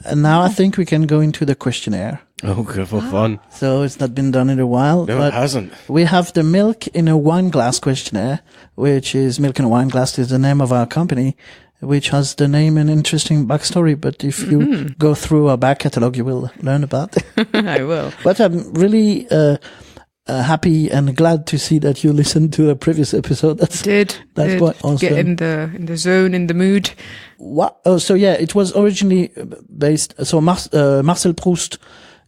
And now I think we can go into the questionnaire. Oh, good for fun. So it's not been done in a while. No, but it hasn't. We have the Milk in a Wineglass questionnaire, which is Milk in a Wineglass is the name of our company, which has the name and interesting backstory. But if you go through our back catalogue, you will learn about it. I will. But I'm really happy and glad to see that you listened to the previous episode. That's quite awesome. Get in the zone, in the mood. What? Oh, so yeah, it was originally based. So Marcel Proust,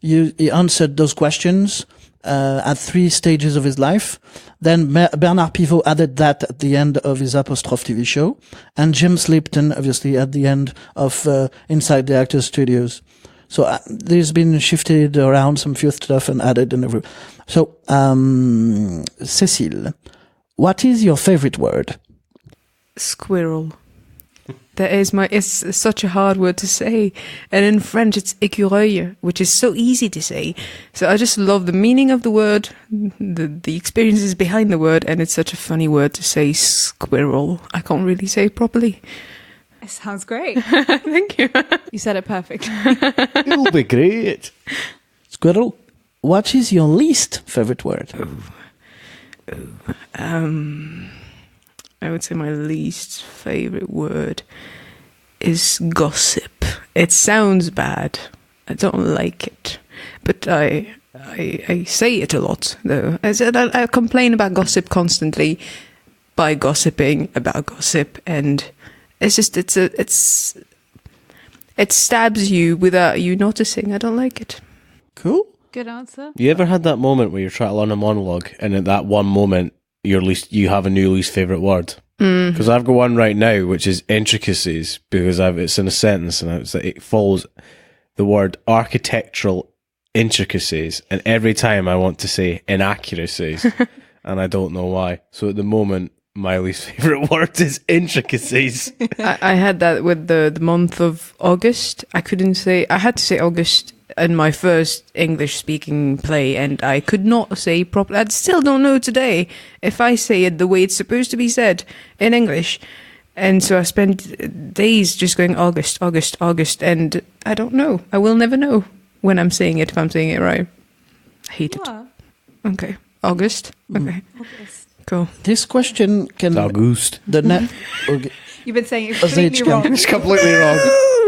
he answered those questions at 3 stages of his life. Then Bernard Pivot added that at the end of his Apostrophe TV show, and James Lipton, obviously, at the end of Inside the Actors Studios. So there's been shifted around some few stuff and added and everything. So, Cecile, what is your favorite word? Squirrel. It's such a hard word to say. And in French, it's écureuil, which is so easy to say. So I just love the meaning of the word, the experiences behind the word, and it's such a funny word to say, squirrel. I can't really say it properly. It sounds great. Thank you. You said it perfectly. It'll be great. Squirrel. What is your least favorite word? I would say my least favorite word is gossip. It sounds bad. I don't like it, but I say it a lot though. I complain about gossip constantly by gossiping about gossip, and it's just it stabs you without you noticing. I don't like it. Cool. Good answer. You ever had that moment where you're trying to learn a monologue, and at that one moment, you have a new least favourite word? Because I've got one right now, which is intricacies, because it's in a sentence, and it follows the word architectural intricacies, and every time I want to say inaccuracies, and I don't know why. So at the moment, my least favourite word is intricacies. I had that with the month of August. I had to say August in my first English-speaking play, and I could not say properly. I still don't know today if I say it the way it's supposed to be said in English. And so I spent days just going August, August, August, and I don't know. I will never know when I'm saying it, if I'm saying it right. I hate it. Okay. August? Okay. August. Cool. This question can... August. You've been saying it completely wrong. It's completely wrong.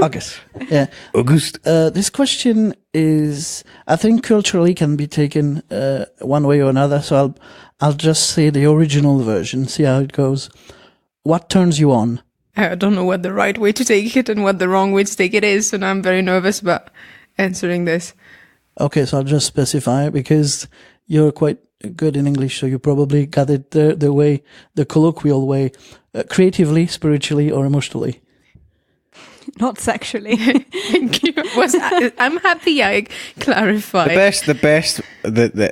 August. Yeah. August. This question is, I think, culturally can be taken one way or another. So I'll just say the original version. See how it goes. What turns you on? I don't know what the right way to take it and what the wrong way to take it is, and I'm very nervous about answering this. Okay, so I'll just specify because you're quite good in English, so you probably got it the colloquial way, creatively, spiritually, or emotionally. Not sexually. Thank you. I'm happy I clarified. The best.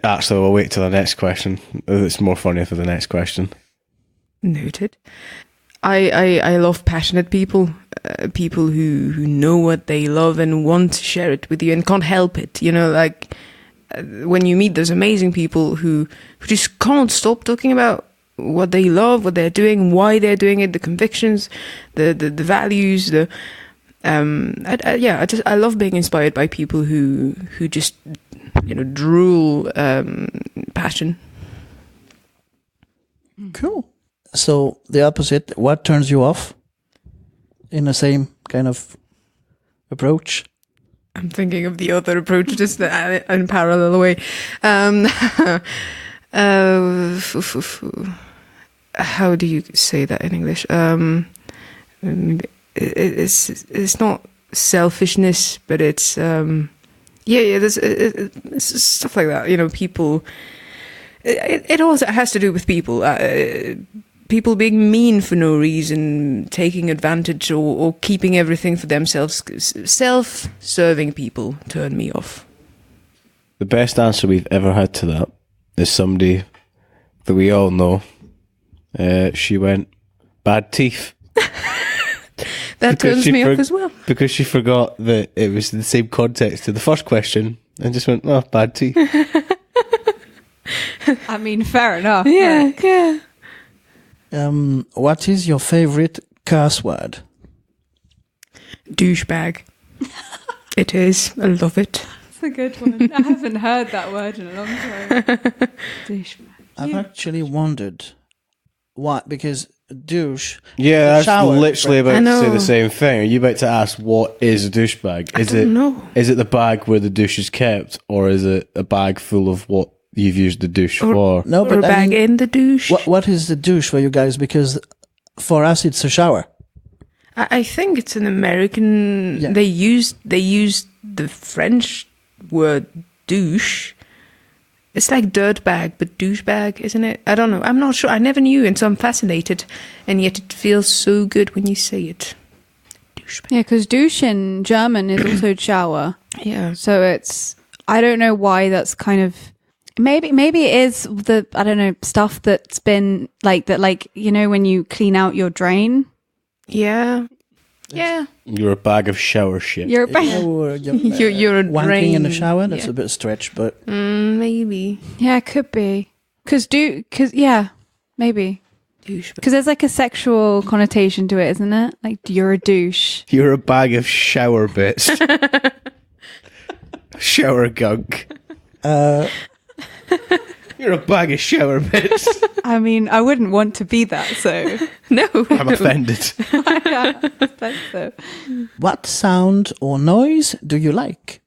Actually, we'll wait till the next question. It's more funny for the next question. Noted. I love passionate people, people who know what they love and want to share it with you and can't help it. You know, like when you meet those amazing people who just can't stop talking about what they love, what they're doing, why they're doing it, the convictions, the values, I love being inspired by people who just, drool passion. Cool. So the opposite, what turns you off in the same kind of approach? I'm thinking of the other approach, just in parallel way. How do you say that in English? It's not selfishness, but it's it's stuff like that. People. It also has to do with people. People being mean for no reason, taking advantage or keeping everything for themselves. Self-serving people turn me off. The best answer we've ever had to that is somebody that we all know. She went, bad teeth. That turns me off as well. Because she forgot that it was the same context to the first question and just went, oh, bad teeth. I mean, fair enough. Yeah, yeah. What is your favorite curse word? Douchebag. It is. I love it. It's a good one. I haven't heard that word in a long time. Douchebag. I've actually wondered why, because douche. Yeah, I was shower, literally but- about I to say know. the same thing. Are you about to ask what is a douchebag? I don't know. Is it the bag where the douche is kept, or is it a bag full of what you've used the douche for? No, Or a but I bag mean, in the douche. what is the douche for you guys? Because for us, it's a shower. I think it's an American. Yeah. They used the French word douche. It's like dirt bag, but douchebag, isn't it? I don't know. I'm not sure. I never knew, and so I'm fascinated. And yet it feels so good when you say it. Douchebag. Yeah, because douche in German is also shower. Yeah. So it's, I don't know why that's kind of, maybe it is the, I don't know, stuff that's been like that, like, you know, when you clean out your drain. Yeah. Yeah. You're a bag of shower shit. You're a You're a wanking drain. in the shower. That's Yeah. a bit stretch, but Maybe. Yeah, it could be. Yeah, maybe. Douchebag. Because there's like a sexual connotation to it, isn't it? Like, you're a douche. You're a bag of shower bits. Shower gunk. You're a bag of shower bits. I mean, I wouldn't want to be that, so. No. I'm offended. I suppose so. what sound or noise do you like?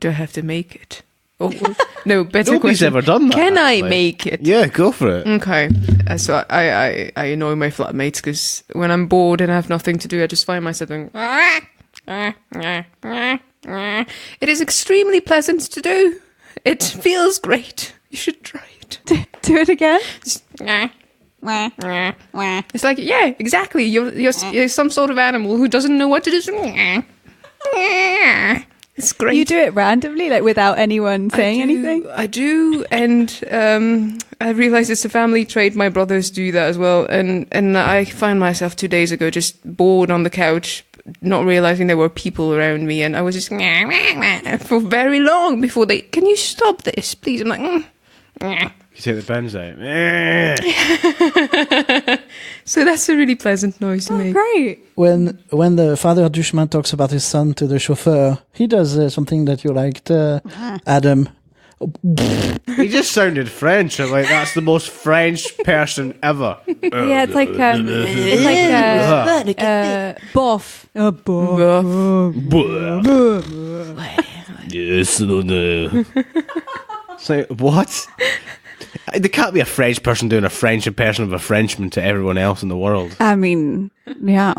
Do I have to make it? Oh, no, better Nobody's question. ever done that. Can I actually. make it? Yeah, go for it. Okay. So I annoy my flatmates because when I'm bored and I have nothing to do, I just find myself going. It is extremely pleasant to do. It feels great. You should try it. Do it again. It's like, yeah, exactly. You're some sort of animal who doesn't know what to do. It's great. You do it randomly, like without anyone saying anything? I do, and I realize it's a family trait. My brothers do that as well, and I find myself 2 days ago just bored on the couch, not realizing there were people around me, and I was just for very long before they. Can you stop this, please? I'm like. You take the pens out. So that's a really pleasant noise to make. Great. When the father doucheman talks about his son to the chauffeur, he does something that you liked, Adam. He just sounded French. I'm like, that's the most French person ever. Yeah, it's like boff. Yes, no. So what? There can't be a French person doing a French impression of a Frenchman to everyone else in the world. I mean, yeah.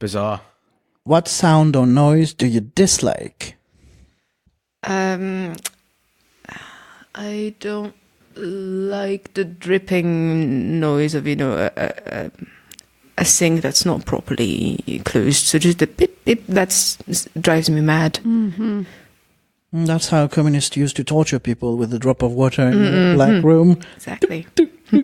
Bizarre. What sound or noise do you dislike? I don't like the dripping noise of, a sink that's not properly closed. So just the pip pip, drives me mad. Mm-hmm. That's how communists used to torture people with a drop of water in a black room Exactly.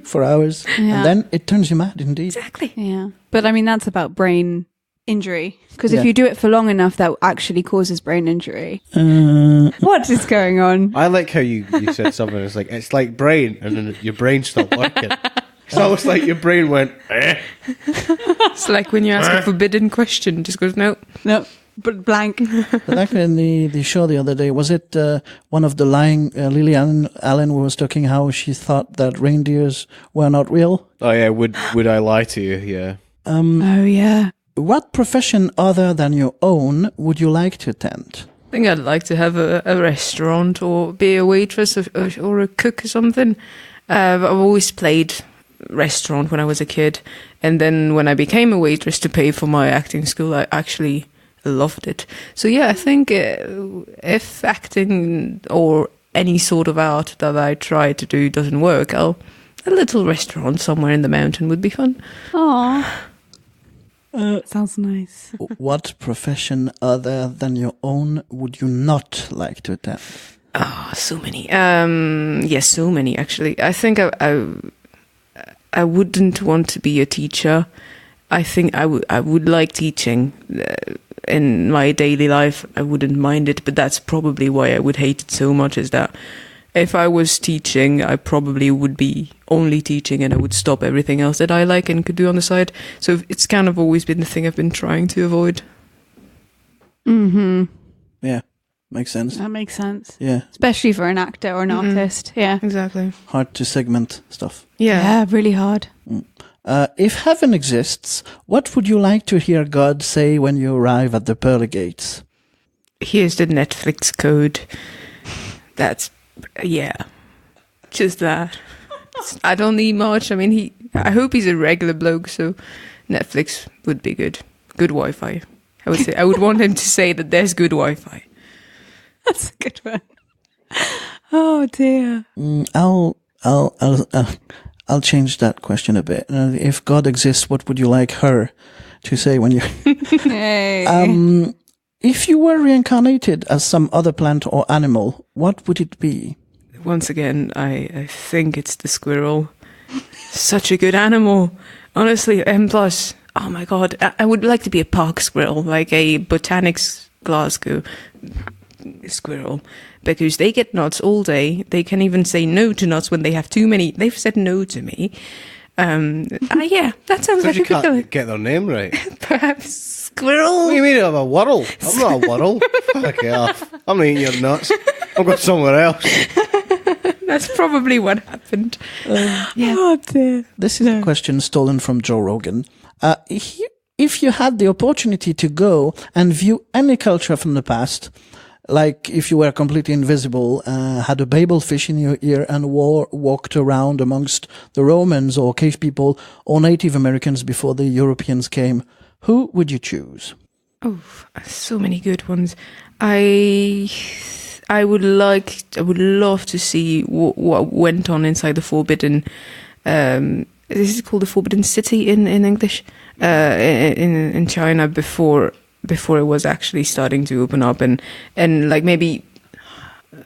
for hours. Yeah. And then it turns you mad, indeed. Exactly. Yeah. But I mean, that's about brain injury. Because Yeah. if you do it for long enough, that actually causes brain injury. What is going on? I like how you said something. It's like brain, and then your brain stopped working. It's almost like your brain went. It's like when you ask a forbidden question, it just goes no. No, but blank. But actually, in the show the other day, was it one of the lying Lily Allen who was talking how she thought that reindeers were not real? Oh yeah, would I lie to you? Yeah. Oh, yeah. What profession other than your own would you like to attend? I think I'd like to have a restaurant or be a waitress or a cook or something. I've always played restaurant when I was a kid, and then when I became a waitress to pay for my acting school, I actually loved it. So yeah, I think if acting or any sort of art that I try to do doesn't work, a little restaurant somewhere in the mountain would be fun. Aw. Sounds nice. What profession other than your own would you not like to attend? So many. Yes, so many actually. I think I wouldn't want to be a teacher. I think I would like teaching in my daily life. I wouldn't mind it, but that's probably why I would hate it so much, is that if I was teaching, I probably would be only teaching and I would stop everything else that I like and could do on the side. So it's kind of always been the thing I've been trying to avoid. Mm-hmm. Yeah, makes sense. That makes sense. Yeah, Especially for an actor or an artist. Yeah. Exactly. hard to segment stuff. Yeah. Really hard. If heaven exists, what would you like to hear God say when you arrive at the pearly gates? Here's the Netflix code. That's, just that. I don't need much. I mean, I hope he's a regular bloke, so Netflix would be good. Good Wi-Fi. I would want him to say that there's good Wi-Fi. That's a good one. Oh dear. I'll change that question a bit. If God exists, what would you like her to say when you? Hey. If you were reincarnated as some other plant or animal, what would it be? Once again, I think it's the squirrel. Such a good animal. Honestly, and plus, oh my god, I would like to be a park squirrel, like a Botanics Glasgow squirrel, because they get nuts all day. They can even say no to nuts when they have too many. They've said no to me. That sounds like you a good can't get their name right. Perhaps squirrel. What do you mean I'm a worrel? I'm not a worrel. Fuck it off. I'm not eating your nuts. I'll go somewhere else. That's probably what happened. Oh dear. This is a question stolen from Joe Rogan. If you had the opportunity to go and view any culture from the past, like if you were completely invisible, had a Babel fish in your ear and walked around amongst the Romans or cave people or Native Americans before the Europeans came, who would you choose? Oh, so many good ones. I would love to see what went on inside the Forbidden. This is called the Forbidden City in English, in China before it was actually starting to open up, and like maybe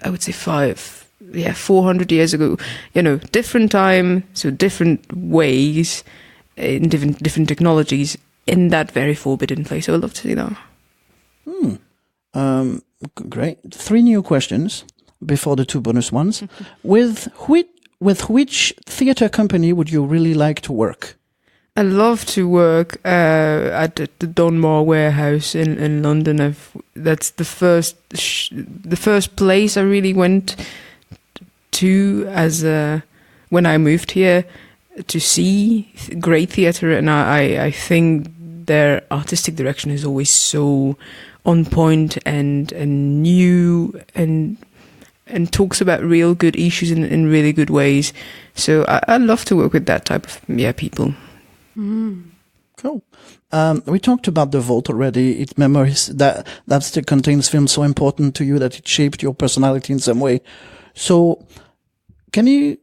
I would say 400 years ago. Different time, so different ways, in different technologies in that very forbidden place. I would love to see that. Great. 3 new questions before the 2 bonus ones. With which theatre company would you really like to work? I love to work at the Donmar Warehouse in London. That's the first place I really went to when I moved here to see great theatre, and I think their artistic direction is always so on point and new and talks about real good issues in really good ways. So I love to work with that type of people. Cool. We talked about the vault already. It memories that still contains films so important to you that it shaped your personality in some way. So, do you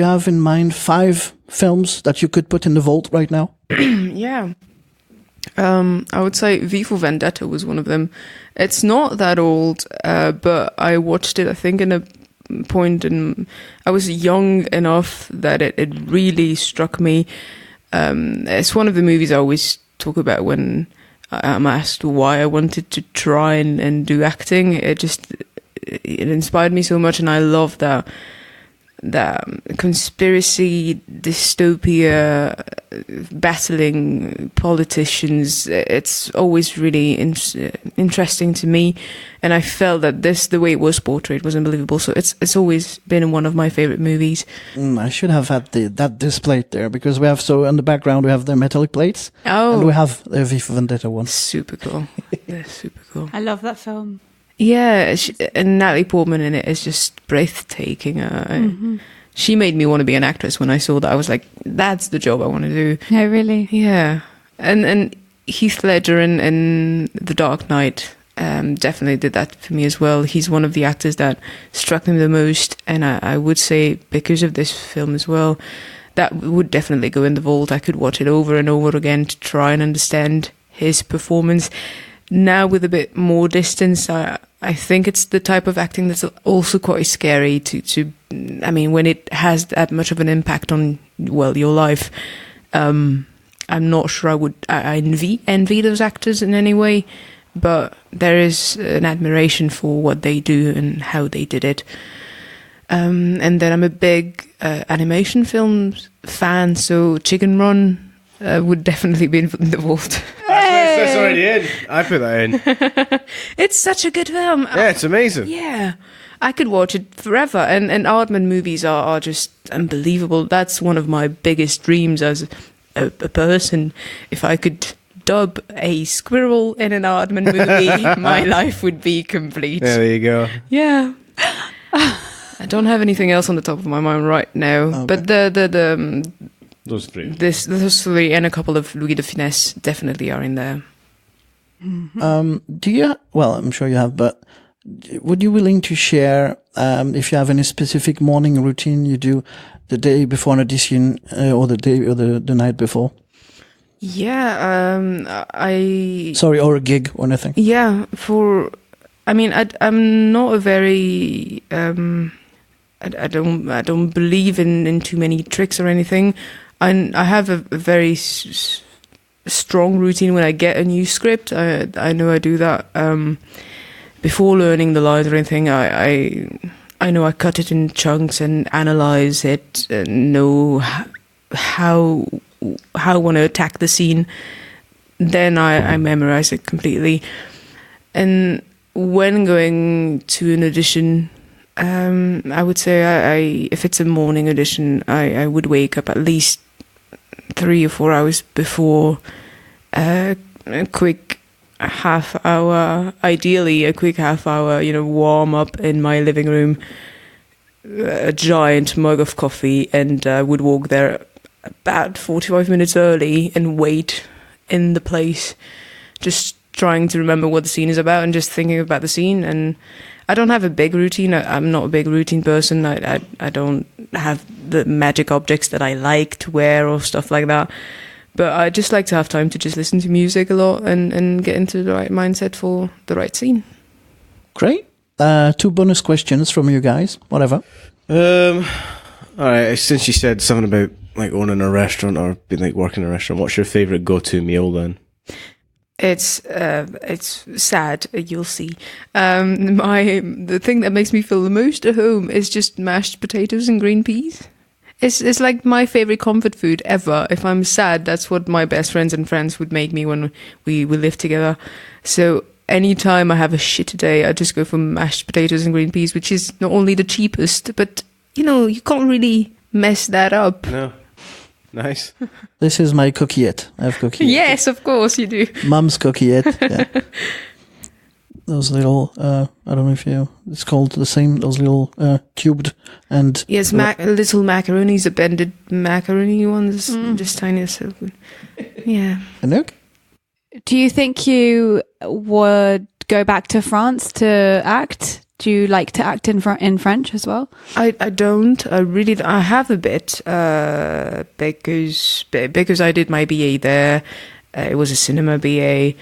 have in mind 5 films that you could put in the vault right now? Yeah. I would say V for Vendetta was one of them. It's not that old, but I watched it, I think, in a point, and I was young enough that it really struck me. It's one of the movies I always talk about when I'm asked why I wanted to try and do acting. It inspired me so much, and I love that conspiracy, dystopia, battling politicians. It's always really interesting to me, and I felt that the way it was portrayed was unbelievable. So it's always been one of my favorite movies. I should have had that displayed there, because we have, so in the background we have the metallic plates. Oh, and we have the V for Vendetta one. Super cool. Yeah, super cool. I love that film. Yeah, and Natalie Portman in it is just breathtaking. She made me want to be an actress when I saw that. I was like, that's the job I want to do. No, really? Yeah. And Heath Ledger in The Dark Knight definitely did that for me as well. He's one of the actors that struck me the most, and I would say because of this film as well, that would definitely go in the vault. I could watch it over and over again to try and understand his performance. Now with a bit more distance, I think it's the type of acting that's also quite scary to I mean, when it has that much of an impact on, your life. I'm not sure I envy those actors in any way, but there is an admiration for what they do and how they did it. And then I'm a big animation films fan, so Chicken Run would definitely be in the vault. Hey! That's already in. I put that in. It's such a good film. Yeah, it's amazing. Yeah. I could watch it forever. And Aardman movies are just unbelievable. That's one of my biggest dreams as a person. If I could dub a squirrel in an Aardman movie, my life would be complete. Yeah, there you go. Yeah. I don't have anything else on the top of my mind right now. Okay. But Those three. those three and a couple of Louis de Funès definitely are in there. Do you? Well, I'm sure you have, but would you willing to share if you have any specific morning routine you do the day before an audition or the day or the night before? Yeah, Sorry, or a gig or anything. Yeah, I'm not a very I don't believe in too many tricks or anything. I have a very strong routine when I get a new script. I know I do that before learning the lines or anything. I know I cut it in chunks and analyze it and know how I want to attack the scene. Then I memorize it completely. And when going to an audition, I would say if it's a morning audition, I would wake up at least 3 or 4 hours before, a quick half hour, ideally a quick half hour, warm up in my living room, a giant mug of coffee, and I would walk there about 45 minutes early and wait in the place, just trying to remember what the scene is about and just thinking about the scene. And I don't have a big routine. I'm not a big routine person. I don't have the magic objects that I like to wear or stuff like that. But I just like to have time to just listen to music a lot and get into the right mindset for the right scene. Great. 2 bonus questions from you guys. Whatever. All right. Since you said something about like owning a restaurant or being like working in a restaurant, what's your favorite go-to meal then? It's sad. You'll see. The thing that makes me feel the most at home is just mashed potatoes and green peas. It's like my favorite comfort food ever. If I'm sad, that's what my best friends and friends would make me when we live together. So anytime I have a shit day, I just go for mashed potatoes and green peas, which is not only the cheapest, but you can't really mess that up. No. Nice. This is my coquillette. I have coquillette. Yes, of course you do. Mum's coquillette. Yeah. Those little, I don't know if it's called the same, those little cubed and... Yes, little macaronis, the bended macaroni ones, just tiny. So good. Yeah. Anouk? Do you think you would go back to France to act? Do you like to act in French as well? I don't. I have a bit because I did my BA there. It was a cinema BA,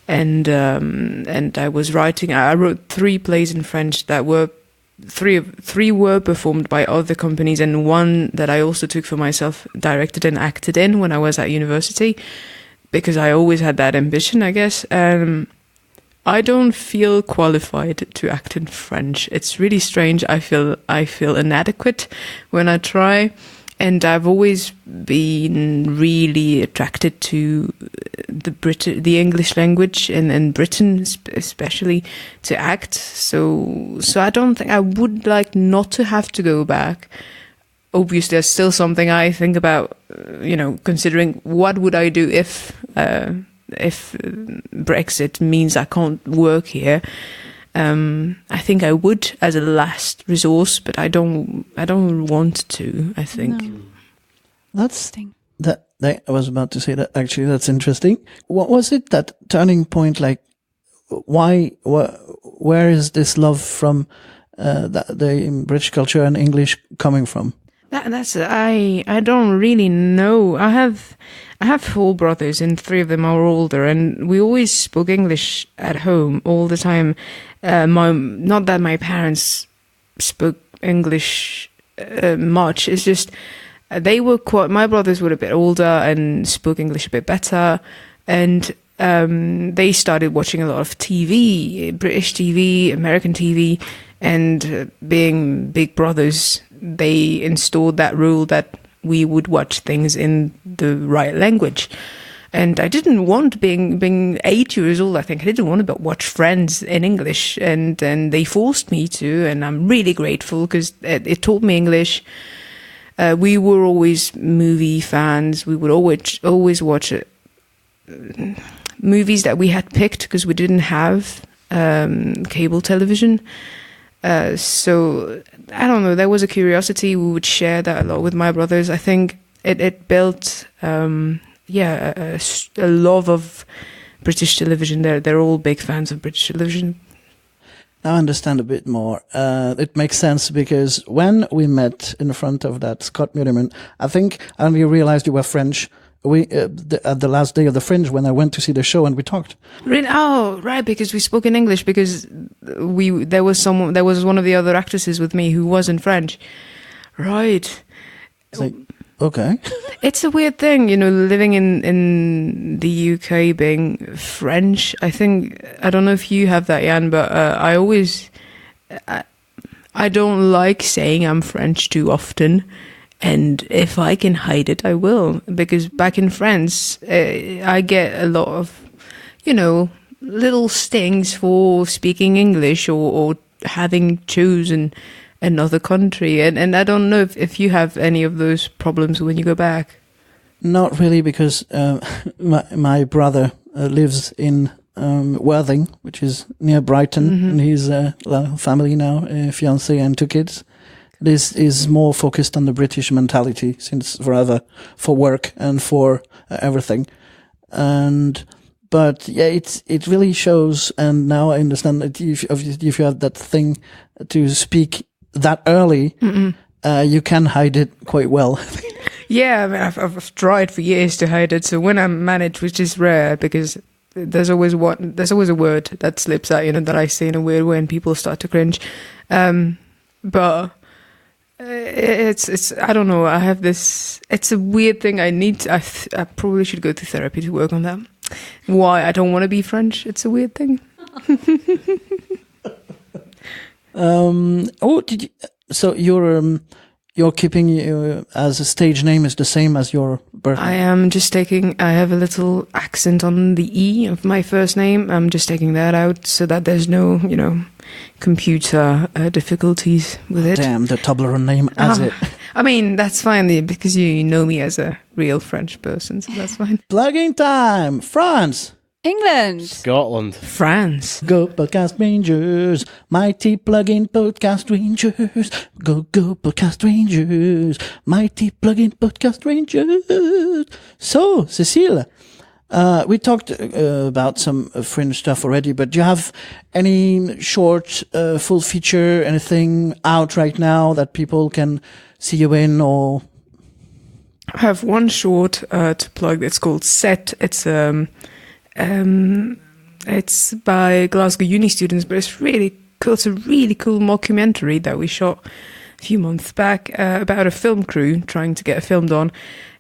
and I was writing. I wrote 3 plays in French that were three were performed by other companies, and one that I also took for myself, directed and acted in when I was at university, because I always had that ambition, I guess. I don't feel qualified to act in French. It's really strange. I feel inadequate when I try, and I've always been really attracted to the English language and Britain especially to act. So I don't think I would like not to have to go back. Obviously, there's still something I think about, considering what would I do if Brexit means I can't work here. I think I would as a last resource, but I don't want to, I think. No. That's that I was about to say that. Actually, that's interesting. What was it, that turning point? Like, where is this love from the British culture and English coming from? I don't really know. I have 4 brothers and 3 of them are older, and we always spoke English at home all the time. Not that my parents spoke English much. It's just my brothers were a bit older and spoke English a bit better, and they started watching a lot of TV, British TV, American TV, and being big brothers, they installed that rule that we would watch things in the right language. And I didn't want, being 8 years old, I think, I didn't want to watch Friends in English. And they forced me to, and I'm really grateful because it taught me English. We were always movie fans. We would always watch movies that we had picked because we didn't have cable television. So, I don't know, there was a curiosity. We would share that a lot with my brothers. I think it built... a love of British television. They're all big fans of British television. Now I understand a bit more. It makes sense because when we met in front of that Scott Monument, I think I only realized you were French. At the last day of the Fringe when I went to see the show and we talked. Really? Oh, right, because we spoke in English because there was one of the other actresses with me who wasn't French. Right. Like, okay. It's a weird thing, living in the UK, being French. I think, I don't know if you have that, Yann, but I don't like saying I'm French too often. And if I can hide it, I will. Because back in France, I get a lot of, little stings for speaking English or having chosen another country. And I don't know if you have any of those problems when you go back. Not really, because my brother lives in Worthing, which is near Brighton, and he's a family now, a fiancé and 2 kids. This is more focused on the British mentality since forever, for work and for everything. But yeah, it really shows. And now I understand that if you have that thing to speak that early, you can hide it quite well. Yeah, I mean, I've tried for years to hide it. So when I'm managed, which is rare because there's always a word that slips out, that I say in a weird way and people start to cringe. But it's I don't know. I have this. It's a weird thing. I probably should go to therapy to work on that. Why I don't want to be French? It's a weird thing. Did you? So you're keeping as a stage name is the same as your birth name? I am just taking. I have a little accent on the E of my first name. I'm just taking that out so that there's no, computer difficulties with it. Damn, the Toblerone name as it. I mean, that's fine because you know me as a real French person, so that's fine. Plugging time, France. England. Scotland. France. Go Podcast Rangers, mighty plug-in Podcast Rangers. Go Podcast Rangers, mighty plug-in Podcast Rangers. So, Cecile, we talked about some fringe stuff already, but do you have any short, full feature, anything out right now that people can see you in or... I have one short to plug. It's called Set. It's by Glasgow uni students, but it's really cool. It's a really cool mockumentary that we shot a few months back about a film crew trying to get a film done.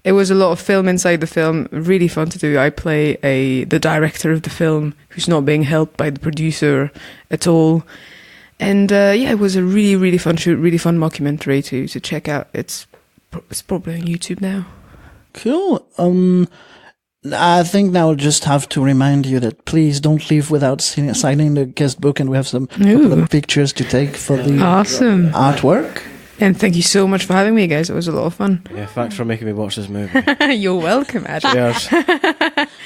It was a lot of film inside the film, really fun to do. I play the director of the film who's not being helped by the producer at all. And it was a really, really fun shoot, really fun mockumentary to check out. It's probably on YouTube now. Cool. I think now I'll just have to remind you that please don't leave without signing the guest book, and we have some couple of pictures to take for the awesome artwork. And thank you so much for having me, guys. It was a lot of fun. Yeah, thanks for making me watch this movie. You're welcome, Adam. Cheers.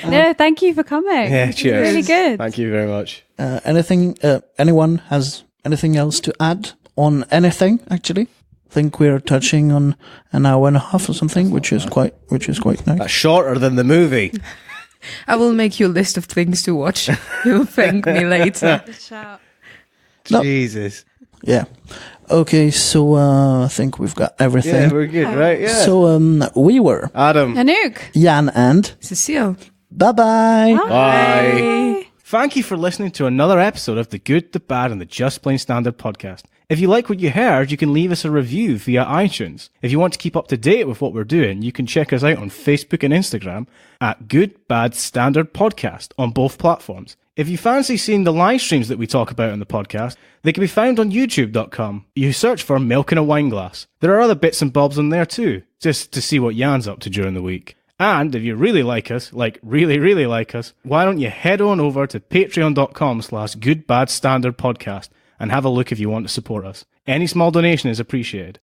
No, thank you for coming. Yeah, cheers. Really good. Thank you very much. Anyone has anything else to add on anything, actually? I think we're touching on an hour and a half or something, which is quite nice. That's shorter than the movie. I will make you a list of things to watch. You'll thank me later. No. Jesus. Yeah. Okay, so I think we've got everything. Yeah, we're good, right? Yeah. So we were Adam. Anouk. Yann and Cecile. Bye-bye. Bye. Thank you for listening to another episode of the Good, the Bad, and the Just Plain Standard podcast. If you like what you heard, you can leave us a review via iTunes. If you want to keep up to date with what we're doing, you can check us out on Facebook and Instagram at Good, Bad, Standard Podcast on both platforms. If you fancy seeing the live streams that we talk about in the podcast, they can be found on youtube.com. You search for Milk in a Wineglass. There are other bits and bobs on there too, just to see what Yann's up to during the week. And if you really like us, like really, really like us, why don't you head on over to patreon.com/goodbadstandardpodcast and have a look if you want to support us. Any small donation is appreciated.